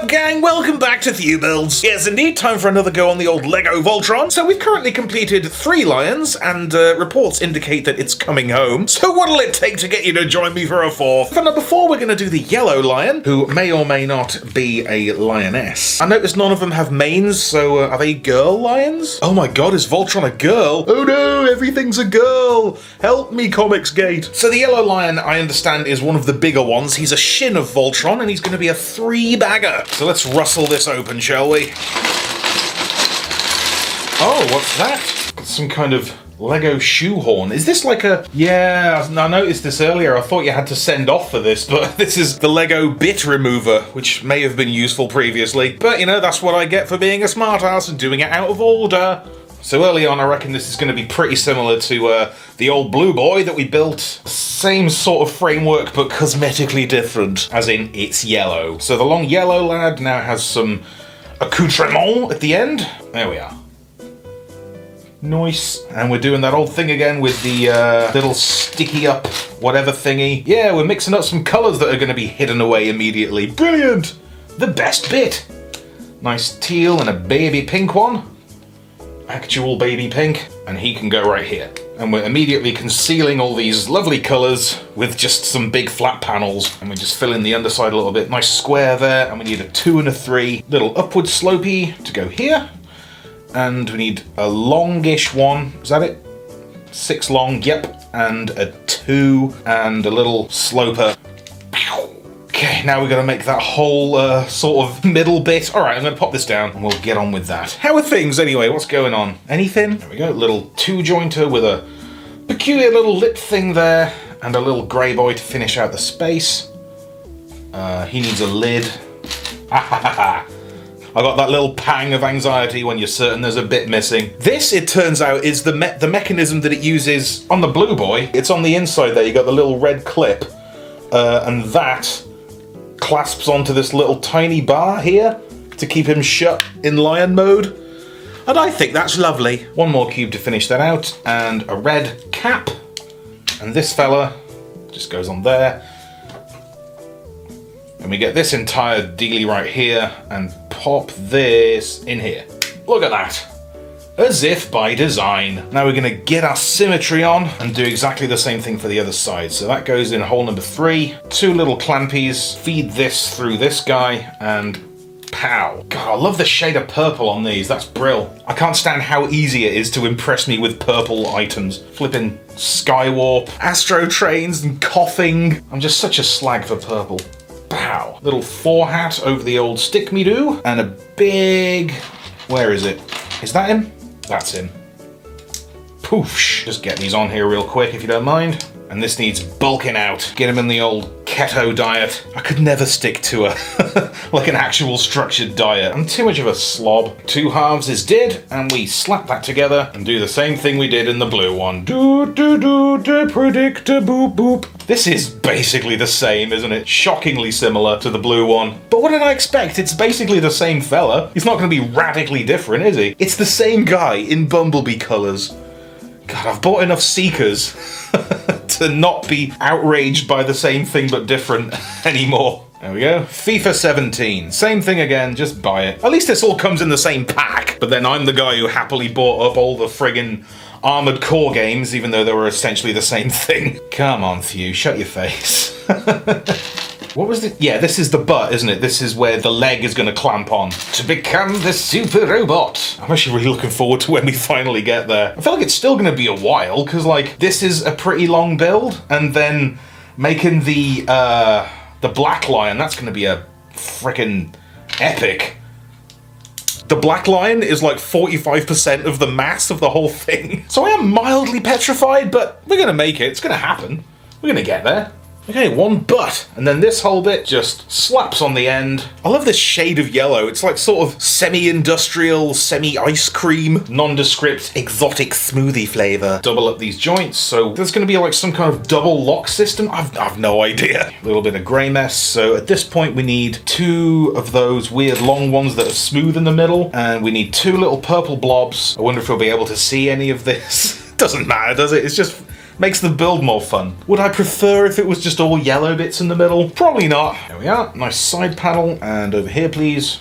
up, gang? Welcome back to Thew Builds. Yes, indeed, time for another go on the old Lego Voltron. So we've currently completed 3 lions, and reports indicate that it's coming home. So what'll it take to get you to join me for a 4th? But now, before we're going to do the yellow lion, who may or may not be a lioness. I noticed none of them have manes, so are they girl lions? Oh my god, is Voltron a girl? Oh no, everything's a girl! Help me, Comicsgate. So the yellow lion, I understand, is one of the bigger ones. He's a shin of Voltron, and he's going to be a 3-bagger. So let's rustle this open, shall we? Oh, what's that? Got some kind of Lego shoehorn. Is this like a... Yeah, I noticed this earlier. I thought you had to send off for this, but this is the Lego bit remover, which may have been useful previously. But, you know, that's what I get for being a smartass and doing it out of order. So early on, I reckon this is going to be pretty similar to the old blue boy that we built. Same sort of framework, but cosmetically different, as in it's yellow. So the long yellow lad now has some accoutrement at the end. There we are. Nice. And we're doing that old thing again with the little sticky up whatever thingy. Yeah, we're mixing up some colours that are going to be hidden away immediately. Brilliant! The best bit. Nice teal and a baby pink one. Actual baby pink, and he can go right here. And we're immediately concealing all these lovely colours with just some big flat panels, and we just fill in the underside a little bit. Nice square there, and we need a 2 and a 3. Little upward slopey to go here, and we need a longish one. Is that it? 6 long, yep, and a 2, and a little sloper. Okay, now we've got to make that whole sort of middle bit. All right, I'm going to pop this down and we'll get on with that. How are things anyway? What's going on? Anything? There we go, little 2-jointer with a peculiar little lip thing there and a little grey boy to finish out the space. He needs a lid. I got that little pang of anxiety when you're certain there's a bit missing. This, it turns out, is the mechanism that it uses on the blue boy. It's on the inside there. You got the little red clip, and that clasps onto this little tiny bar here to keep him shut in lion mode. And I think that's lovely. One more cube to finish that out, and a red cap. And this fella just goes on there. And we get this entire dealie right here, and pop this in here. Look at that. As if by design. Now we're going to get our symmetry on and do exactly the same thing for the other side. So that goes in hole number 3. 2 little clampies. Feed this through this guy and pow. God, I love the shade of purple on these. That's brill. I can't stand how easy it is to impress me with purple items. Flipping Skywarp, Astro Trains and coughing. I'm just such a slag for purple. Pow. Little 4 hat over the old stick me do. And a big... Where is it? Is that him? That's him. Poofsh. Just get these on here real quick if you don't mind. And this needs bulking out. Get him in the old keto diet. I could never stick to a like an actual structured diet. I'm too much of a slob. 2 halves is did, and we slap that together and do the same thing we did in the blue one. Do do do do predict a boop boop. This is basically the same, isn't it? Shockingly similar to the blue one. But what did I expect? It's basically the same fella. He's not going to be radically different, is he? It's the same guy in Bumblebee colours. God, I've bought enough Seekers to not be outraged by the same thing but different anymore. There we go. FIFA 17. Same thing again, just buy it. At least this all comes in the same pack. But then I'm the guy who happily bought up all the friggin' Armored Core games, even though they were essentially the same thing. Come on, Thew, shut your face. What was it? Yeah, this is the butt, isn't it? This is where the leg is going to clamp on. To become the super robot. I'm actually really looking forward to when we finally get there. I feel like it's still going to be a while, because, like, this is a pretty long build, and then making the Black Lion, that's going to be a frickin' epic. The Black Lion is like 45% of the mass of the whole thing. So I am mildly petrified, but we're going to make it. It's going to happen. We're going to get there. Okay, 1 butt, and then this whole bit just slaps on the end. I love this shade of yellow. It's like sort of semi-industrial, semi-ice cream, nondescript, exotic smoothie flavour. Double up these joints, so there's going to be like some kind of double lock system. I've no idea. A little bit of grey mess, so at this point we need 2 of those weird long ones that are smooth in the middle, and we need 2 little purple blobs. I wonder if we'll be able to see any of this. Doesn't matter, does it? It's just Makes the build more fun. Would I prefer if it was just all yellow bits in the middle? Probably not. There we are. Nice side panel. And over here, please.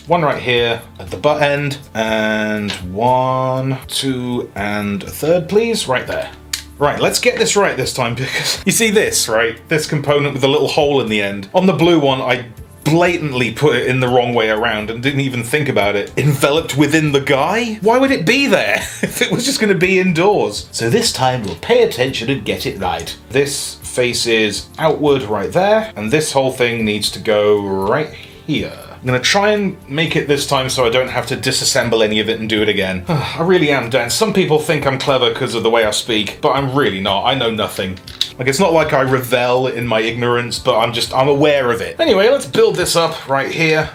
One right here at the butt end. And 1, 2, and a third, please. Right there. Right, let's get this right this time, because you see this, right? This component with a little hole in the end. On the blue one, I blatantly put it in the wrong way around and didn't even think about it. Enveloped within the guy? Why would it be there if it was just going to be indoors? So this time we'll pay attention and get it right. This faces outward right there, and this whole thing needs to go right here. I'm going to try and make it this time so I don't have to disassemble any of it and do it again. I really am, Dan. Some people think I'm clever because of the way I speak, but I'm really not. I know nothing. Like, it's not like I revel in my ignorance, but I'm aware of it. Anyway, let's build this up right here.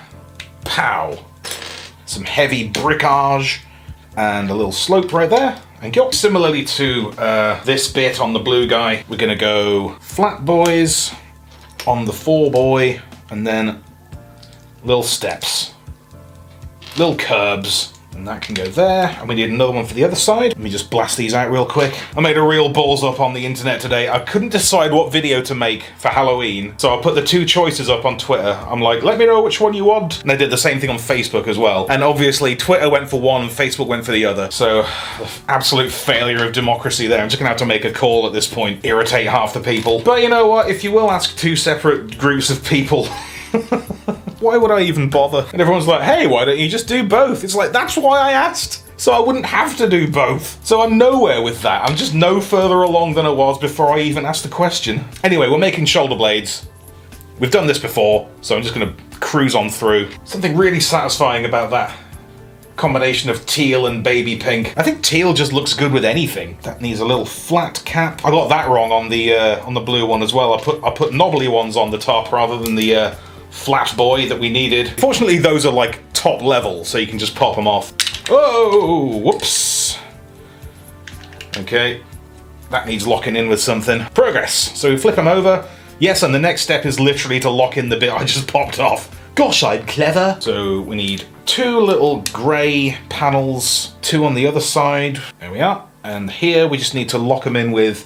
Pow. Some heavy brickage and a little slope right there. And go. Similarly to this bit on the blue guy, we're going to go flat boys on the 4-boy, and then little steps, little curbs, and that can go there. And we need another one for the other side. Let me just blast these out real quick. I made a real balls up on the internet today. I couldn't decide what video to make for Halloween, so I put the 2 choices up on Twitter. I'm like, let me know which one you want. And I did the same thing on Facebook as well. And obviously Twitter went for one and Facebook went for the other. So absolute failure of democracy there. I'm just gonna have to make a call at this point, irritate half the people. But you know what, if you will ask 2 separate groups of people, why would I even bother? And everyone's like, hey, why don't you just do both? It's like, that's why I asked, so I wouldn't have to do both. So I'm nowhere with that. I'm just no further along than I was before I even asked the question. Anyway, we're making shoulder blades. We've done this before, so I'm just gonna cruise on through. Something really satisfying about that combination of teal and baby pink. I think teal just looks good with anything. That needs a little flat cap. I got that wrong on the blue one as well. I put knobbly ones on the top rather than the flat boy that we needed. Fortunately, those are like top level, so you can just pop them off. Oh, whoops. Okay, that needs locking in with something. Progress. So we flip them over. Yes, and the next step is literally to lock in the bit I just popped off. Gosh, I'm clever. So we need 2 little grey panels, 2 on the other side. There we are. And here we just need to lock them in with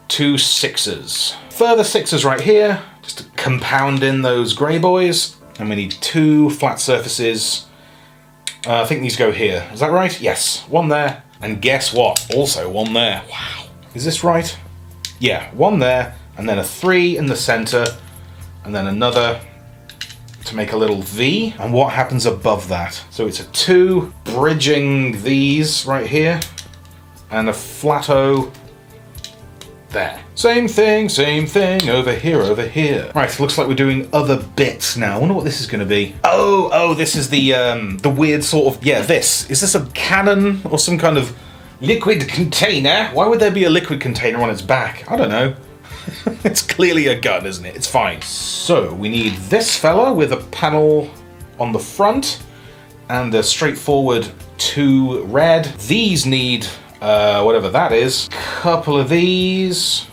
2 6s. Further 6s right here, just to compound in those grey boys. And we need 2 flat surfaces. I think these go here. Is that right? Yes. 1 there. And guess what? Also 1 there. Wow. Is this right? Yeah, 1 there. And then a 3 in the centre. And then another to make a little V. And what happens above that? So it's a 2 bridging these right here. And a flat O there. Same thing over here. Right, looks like we're doing other bits now. I wonder what this is going to be. Oh, this is the weird sort of, yeah, this. Is this a cannon or some kind of liquid container? Why would there be a liquid container on its back? I don't know. It's clearly a gun, isn't it? It's fine. So we need this fella with a panel on the front and a straightforward 2 red. These need whatever that is. Couple of these.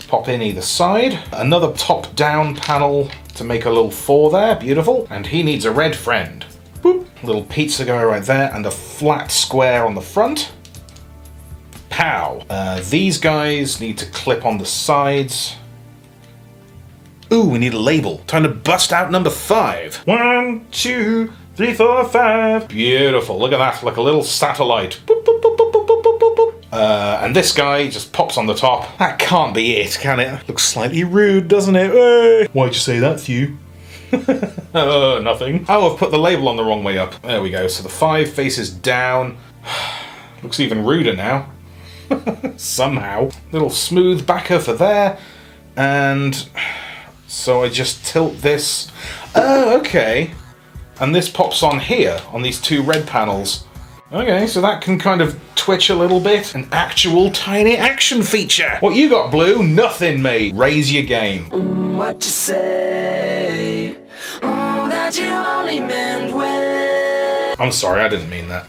Pop in either side. Another top-down panel to make a little 4 there. Beautiful. And he needs a red friend. Boop. Little pizza guy right there and a flat square on the front. Pow. These guys need to clip on the sides. Ooh, we need a label. Time to bust out number 5. 1, 2, 3, 4, 5. Beautiful. Look at that. Like a little satellite. Boop, boop, boop, boop, boop, boop, boop, boop. And this guy just pops on the top. That can't be it, can it? Looks slightly rude, doesn't it? Hey. Why'd you say that, Thew? Nothing. Oh, I've put the label on the wrong way up. There we go. So the 5 faces down. Looks even ruder now. Somehow. Little smooth backer for there. And so I just tilt this. Oh, okay. And this pops on here, on these 2 red panels. Okay, so that can kind of twitch a little bit. An actual tiny action feature. What you got, Blue? Nothing, mate. Raise your game. What you say? That you only meant well. I'm sorry, I didn't mean that.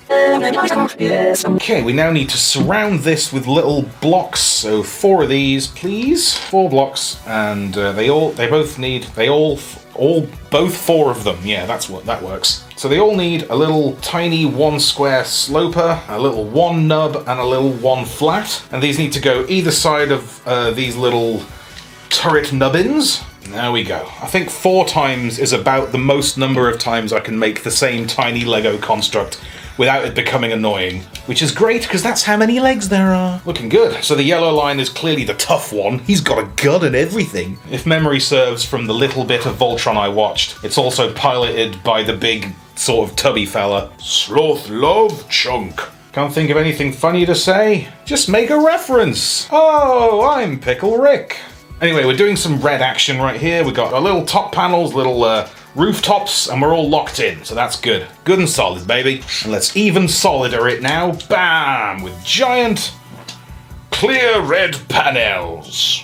Okay, we now need to surround this with little blocks. So 4 of these, please. 4 blocks, and both 4 of them. Yeah, that works. So they all need a little tiny 1 square sloper, a little 1 nub, and a little 1 flat. And these need to go either side of these little turret nubbins. There we go. I think 4 times is about the most number of times I can make the same tiny Lego construct without it becoming annoying. Which is great, because that's how many legs there are. Looking good. So the yellow line is clearly the tough one. He's got a gun and everything. If memory serves from the little bit of Voltron I watched, it's also piloted by the big, sort of tubby fella. Sloth Love Chunk. Can't think of anything funny to say. Just make a reference. Oh, I'm Pickle Rick. Anyway, we're doing some red action right here. We've got our little top panels, little rooftops, and we're all locked in, so that's good. Good and solid, baby. And let's even solider it now. Bam! With giant, clear red panels.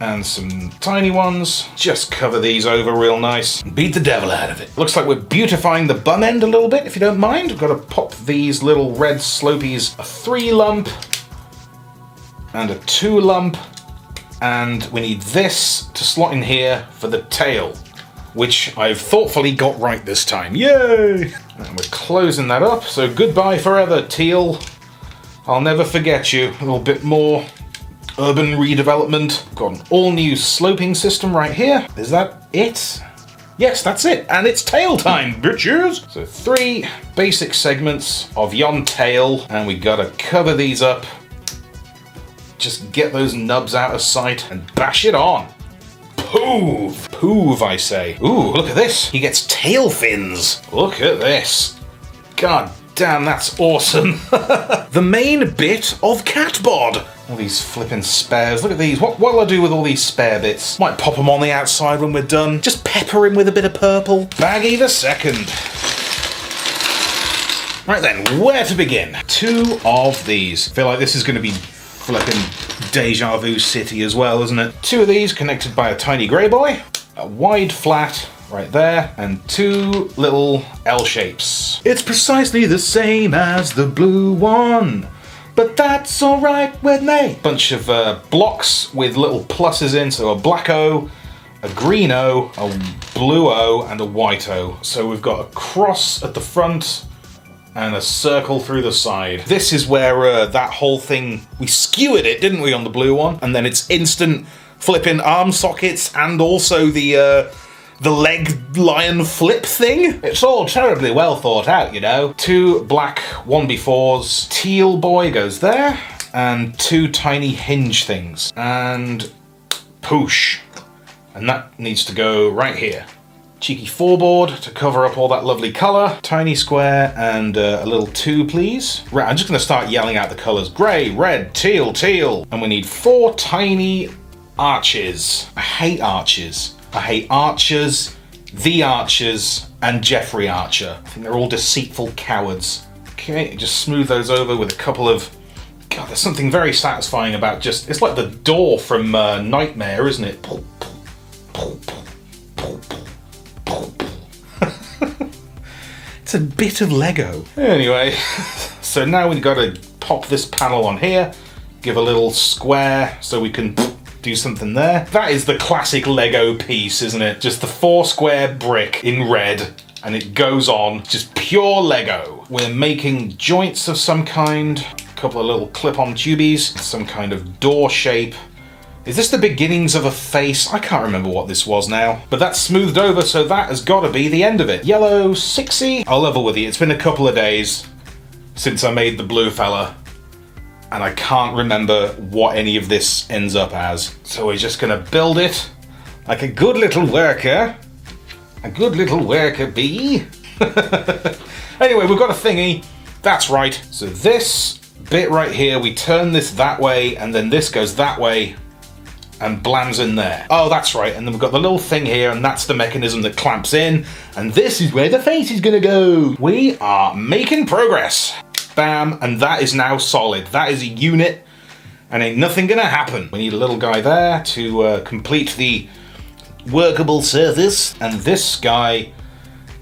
And some tiny ones. Just cover these over real nice. And beat the devil out of it. Looks like we're beautifying the bum end a little bit, if you don't mind. We've got to pop these little red slopies a 3 lump and a 2 lump. And we need this to slot in here for the tail, which I've thoughtfully got right this time. Yay! And we're closing that up, so goodbye forever, teal. I'll never forget you. A little bit more urban redevelopment. Got an all-new sloping system right here. Is that it? Yes, that's it. And it's tail time, bitches! So 3 basic segments of yon tail, and we gotta cover these up. Just get those nubs out of sight and bash it on. Poov! Poov, I say. Ooh, look at this. He gets tail fins. Look at this. God damn, that's awesome. The main bit of Catbod. All these flipping spares. Look at these. What'll I do with all these spare bits? Might pop them on the outside when we're done. Just pepper him with a bit of purple. Baggy the second. Right then, where to begin? 2 of these. Feel like this is going to be flipping Deja Vu City as well, isn't it? 2 of these connected by a tiny grey boy, a wide flat right there, and 2 little L shapes. It's precisely the same as the blue one, but that's alright with me. Bunch of blocks with little pluses in, so a black O, a green O, a blue O, and a white O. So we've got a cross at the front, and a circle through the side. This is where that whole thing, we skewered it, didn't we, on the blue one? And then it's instant flipping arm sockets and also the leg lion flip thing. It's all terribly well thought out, you know. 2 black 1x4s. Teal boy goes there. And 2 tiny hinge things. And push. And that needs to go right here. Cheeky 4-board to cover up all that lovely colour. Tiny square and a little 2, please. Right, I'm just going to start yelling out the colours. Grey, red, teal, teal. And we need 4 tiny arches. I hate arches. I hate Archers, The Archers, and Jeffrey Archer. I think they're all deceitful cowards. Okay, just smooth those over with a couple of... God, there's something very satisfying about just... It's like the door from Nightmare, isn't it? Pull, pull, pull, pull, pull, pull. It's a bit of Lego. Anyway, so now we've got to pop this panel on here, give a little square so we can do something there. That is the classic Lego piece, isn't it? Just the 4 square brick in red, and it goes on. Just pure Lego. We're making joints of some kind, a couple of little clip-on tubies, some kind of door shape. Is this the beginnings of a face? I can't remember what this was now. But that's smoothed over, so that has got to be the end of it. Yellow 6y. I'll level with you. It's been a couple of days since I made the blue fella, and I can't remember what any of this ends up as. So we're just going to build it like a good little worker. A good little worker bee. Anyway, we've got a thingy. That's right. So this bit right here, we turn this that way, and then this goes that way, and blands in there. Oh, that's right. And then we've got the little thing here, and that's the mechanism that clamps in. And this is where the face is gonna go. We are making progress. Bam, and that is now solid. That is a unit, and ain't nothing gonna happen. We need a little guy there to complete the workable surface. And this guy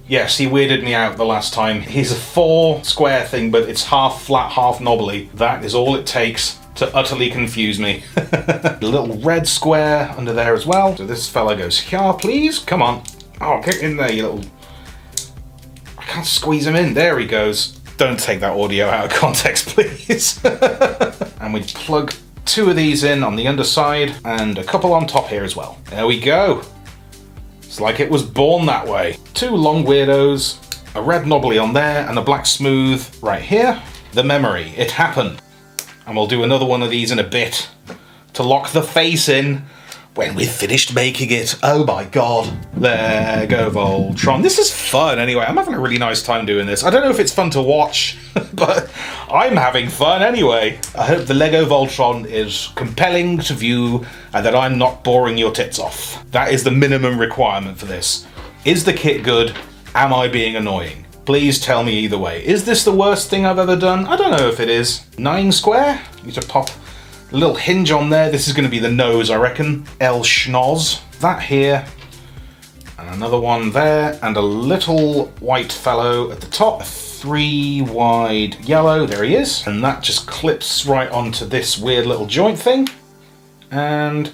Yes, he weirded me out the last time. He's a 4 square thing, but it's half flat, half knobbly. That is all it takes to utterly confuse me. A little red square under there as well. So this fella goes here, please. Come on. Oh, get in there, you little... I can't squeeze him in. There he goes. Don't take that audio out of context, please. And we plug 2 of these in on the underside and a couple on top here as well. There we go. It's like it was born that way. 2 long weirdos, a red knobbly on there and a black smooth right here. The memory, it happened. And we'll do another one of these in a bit to lock the face in when we've finished making it. Oh my god. There go Voltron. This is fun anyway. I'm having a really nice time doing this. I don't know if it's fun to watch, but I'm having fun anyway. I hope the Lego Voltron is compelling to view and that I'm not boring your tits off. That is the minimum requirement for this. Is the kit good? Am I being annoying? Please tell me either way. Is this the worst thing I've ever done? I don't know if it is. 9 square? Need to pop a little hinge on there. This is going to be the nose, I reckon. L schnoz. That here. And another one there. And a little white fellow at the top. 3 wide yellow. There he is. And that just clips right onto this weird little joint thing. And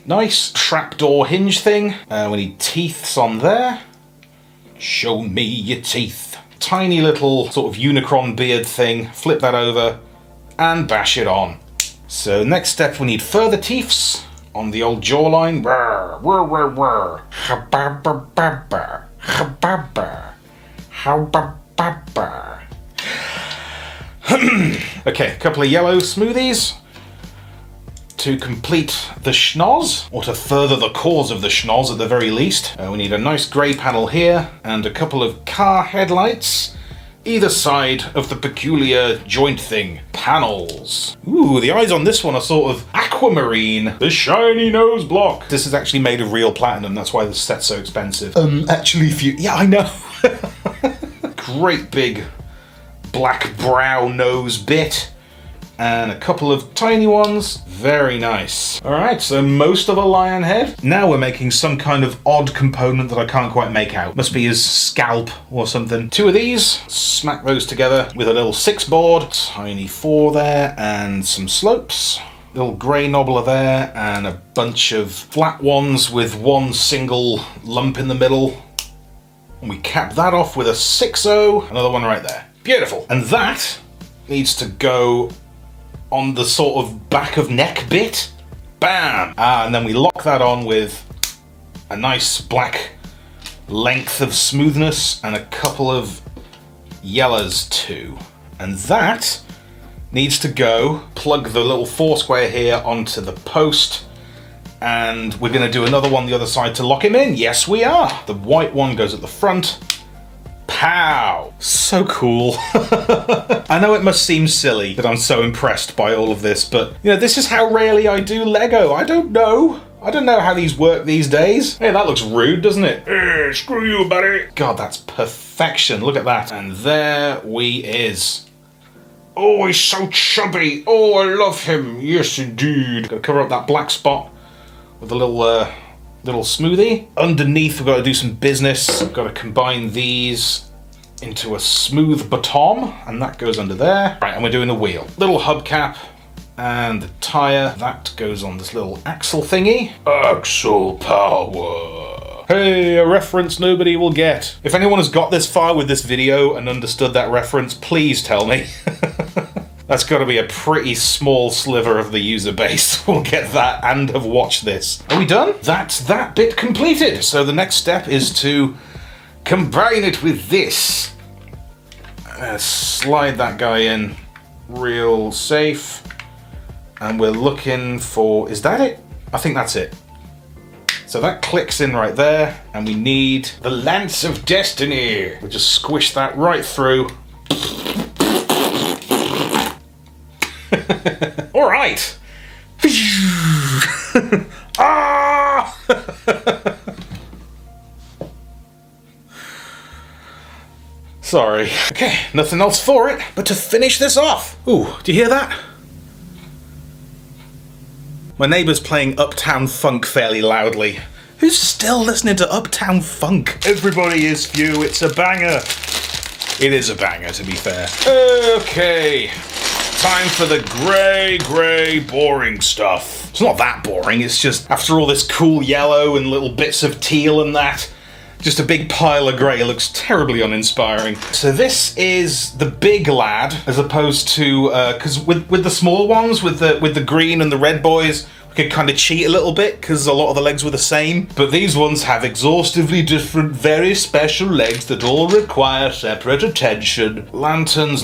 nice trapdoor hinge thing. We need teeths on there. Show me your teeth. Tiny little sort of Unicron beard thing. Flip that over and bash it on. So next step, we need further teeths on the old jawline. Brr, whir, whir, whir. Ha-ba-ba-ba-ba. Ha-ba-ba. Ha-ba-ba-ba. Okay, a couple of yellow smoothies to complete the schnoz, or to further the cause of the schnoz at the very least. We need a nice grey panel here, and a couple of car headlights, either side of the peculiar joint thing. Panels. Ooh, the eyes on this one are sort of aquamarine. The shiny nose block. This is actually made of real platinum, that's why the set's so expensive. Actually, if you... Yeah, I know. Great big black brow nose bit. And a couple of tiny ones. Very nice. Alright, so most of a lion head. Now we're making some kind of odd component that I can't quite make out. Must be his scalp or something. 2 of these. Smack those together with a little 6 board. Tiny 4 there and some slopes. Little grey knobbler there and a bunch of flat ones with 1 single lump in the middle. And we cap that off with a 6-0. Another one right there. Beautiful. And that needs to go on the sort of back of neck bit. Bam! And then we lock that on with a nice black length of smoothness and a couple of yellows too. And that needs to go, plug the little 4 square here onto the post, and we're going to do another one the other side to lock him in. Yes, we are. The white one goes at the front. Pow! So cool. I know it must seem silly that I'm so impressed by all of this, but you know, this is how rarely I do Lego. I don't know how these work these days. Hey, that looks rude, doesn't it? Screw you, buddy. God, that's perfection. Look at that. And there we is. Oh, he's so chubby. Oh, I love him. Yes, indeed. Gotta cover up that black spot with a little smoothie. Underneath, we've got to do some business. We've got to combine these into a smooth bottom, and that goes under there. Right, and we're doing the wheel. Little hubcap and the tire. That goes on this little axle thingy. Axle power. Hey, a reference nobody will get. If anyone has got this far with this video and understood that reference, please tell me. That's got to be a pretty small sliver of the user base will get that and have watched this. Are we done? That's that bit completed. So the next step is to combine it with this. Slide that guy in real safe. And we're looking for... Is that it? I think that's it. So that clicks in right there. And we need the Lance of Destiny. We'll just squish that right through. All right. Ah! Sorry. Okay, nothing else for it but to finish this off. Ooh, do you hear that? My neighbour's playing Uptown Funk fairly loudly. Who's still listening to Uptown Funk? Everybody is Thew, it's a banger. It is a banger, to be fair. Okay, time for the grey, boring stuff. It's not that boring, it's just, after all this cool yellow and little bits of teal and that, just a big pile of grey looks terribly uninspiring. So this is the big lad, as opposed to, because with the small ones, with the green and the red boys, we could kind of cheat a little bit, because a lot of the legs were the same. But these ones have exhaustively different, very special legs that all require separate attention. Lanterns,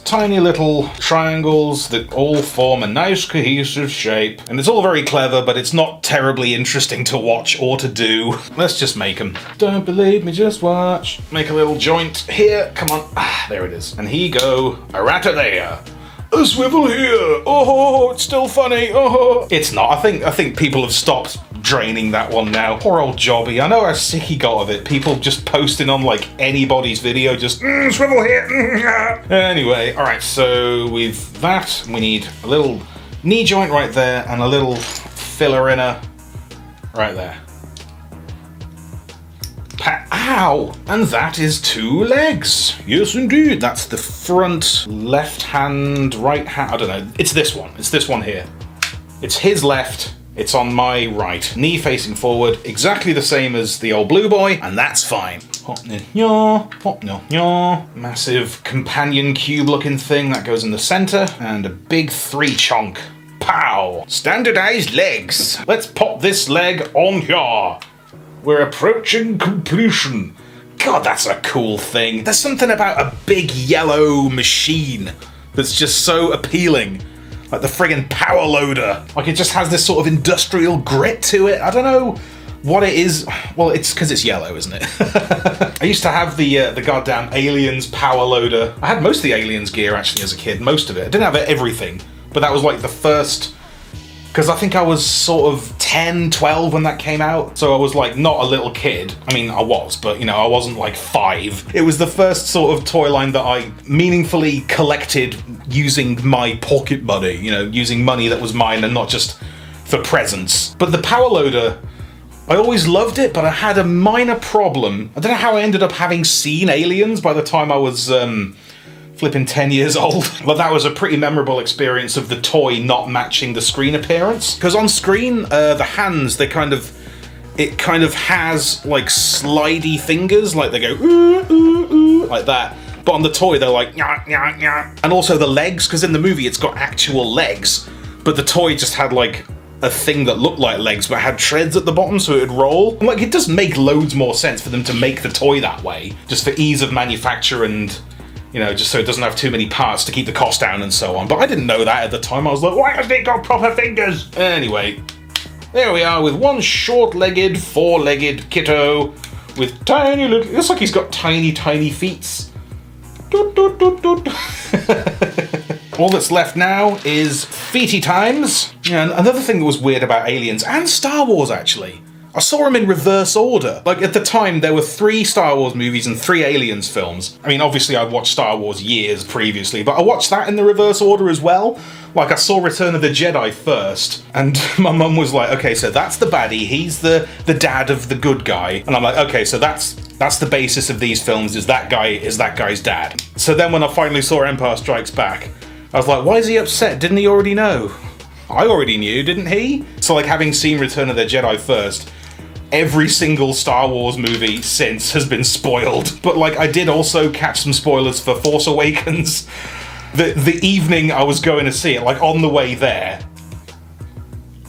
tiny little triangles that all form a nice cohesive shape. And it's all very clever, but it's not terribly interesting to watch or to do. Let's just make them. Don't believe me, just watch. Make a little joint here, come on. Ah, there it is. And here you go, a rat there. A swivel here. Oh, it's still funny. Oh, it's not. I think people have stopped draining that one now. Poor old Jobby. I know how sick he got of it. People just posting on like anybody's video, just swivel here. Anyway, all right. So with that, we need a little knee joint right there and a little filler inner right there. Ow! And that is 2 legs. Yes, indeed. That's the front left hand, right hand. I don't know. It's this one. It's this one here. It's his left. It's on my right. Knee facing forward. Exactly the same as the old blue boy. And that's fine. Massive companion cube looking thing that goes in the center. And a big 3 chunk. Pow! Standardized legs. Let's pop this leg on here. We're approaching completion. God, that's a cool thing. There's something about a big yellow machine that's just so appealing. Like the friggin' power loader. Like it just has this sort of industrial grit to it. I don't know what it is. Well, it's because it's yellow, isn't it? I used to have the goddamn Aliens power loader. I had most of the Aliens gear actually as a kid, most of it. I didn't have everything, but that was like the first... Because I think I was sort of 10, 12 when that came out. So I was like not a little kid. I mean, I was, but you know, I wasn't like 5. It was the first sort of toy line that I meaningfully collected using my pocket money, you know, using money that was mine and not just for presents. But the power loader, I always loved it, but I had a minor problem. I don't know how I ended up having seen Aliens by the time I was, flipping 10 years old. But that was a pretty memorable experience of the toy not matching the screen appearance. Because on screen, the hands, it kind of has like slidey fingers, like they go ooh, ooh, ooh, like that. But on the toy, they're like nyah, nyah, nyah. And also the legs, because in the movie it's got actual legs, but the toy just had like a thing that looked like legs but had treads at the bottom so it would roll. And like it does make loads more sense for them to make the toy that way, just for ease of manufacture and, you know, just so it doesn't have too many parts to keep the cost down and so on. But I didn't know that at the time. I was like, why hasn't it got proper fingers? Anyway, there we are with one short-legged, 4-legged kiddo with tiny little... It looks like he's got tiny, tiny feet. Doot, doot, doot, doot. All that's left now is feety times. And another thing that was weird about Aliens, and Star Wars actually, I saw them in reverse order. Like at the time, there were 3 Star Wars movies and 3 Aliens films. I mean, obviously I'd watched Star Wars years previously, but I watched that in the reverse order as well. Like I saw Return of the Jedi first, and my mum was like, okay, so that's the baddie, he's the dad of the good guy. And I'm like, okay, so that's the basis of these films, is that guy's dad. So then when I finally saw Empire Strikes Back, I was like, why is he upset? Didn't he already know? I already knew, didn't he? So like having seen Return of the Jedi first, every single Star Wars movie since has been spoiled. But like I did also catch some spoilers for Force Awakens. The evening I was going to see it, like on the way there,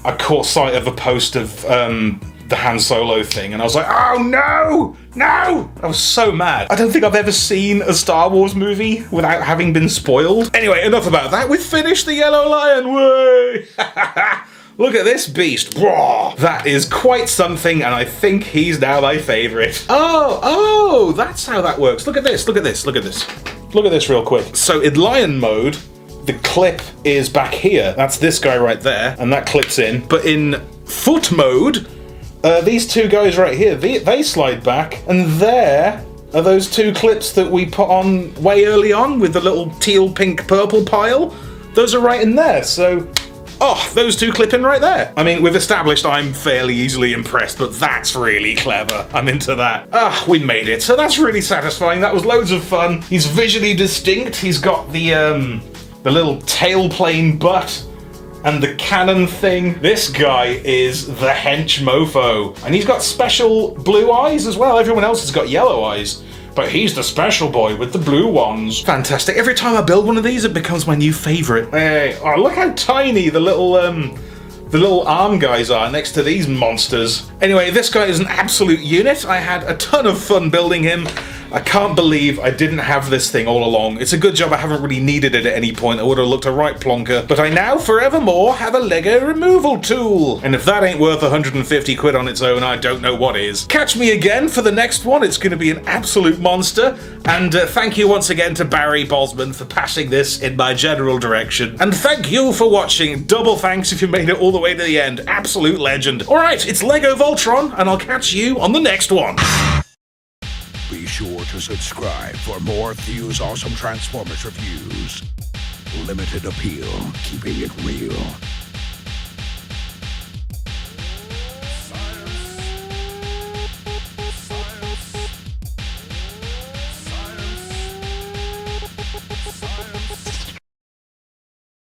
I caught sight of a post of the Han Solo thing and I was like, oh no! No! I was so mad. I don't think I've ever seen a Star Wars movie without having been spoiled. Anyway, enough about that. We've finished the Yellow Lion, way! Look at this beast. Raw. That is quite something, and I think he's now my favourite. Oh, that's how that works. Look at this, look at this, look at this. Look at this real quick. So in lion mode, the clip is back here. That's this guy right there, and that clips in. But in foot mode, these 2 guys right here, they slide back, and there are those 2 clips that we put on way early on with the little teal, pink, purple pile. Those are right in there, so Oh, those two clip in right there. I mean, we've established I'm fairly easily impressed, but that's really clever. I'm into that. Ah, we made it. So that's really satisfying. That was loads of fun. He's visually distinct. He's got the little tailplane butt and the cannon thing. This guy is the hench mofo. And he's got special blue eyes as well. Everyone else has got yellow eyes. But he's the special boy with the blue ones. Fantastic. Every time I build one of these, it becomes my new favorite. Hey, oh, look how tiny the little arm guys are next to these monsters. Anyway, this guy is an absolute unit. I had a ton of fun building him. I can't believe I didn't have this thing all along. It's a good job I haven't really needed it at any point. I would have looked a right plonker. But I now forevermore have a Lego removal tool. And if that ain't worth 150 quid on its own, I don't know what is. Catch me again for the next one. It's going to be an absolute monster. And thank you once again to Barry Bosman for passing this in my general direction. And thank you for watching. Double thanks if you made it all the way to the end. Absolute legend. Alright, it's Lego Voltron, and I'll catch you on the next one. Be sure to subscribe for more Thew's awesome Transformers reviews. Limited appeal, keeping it real.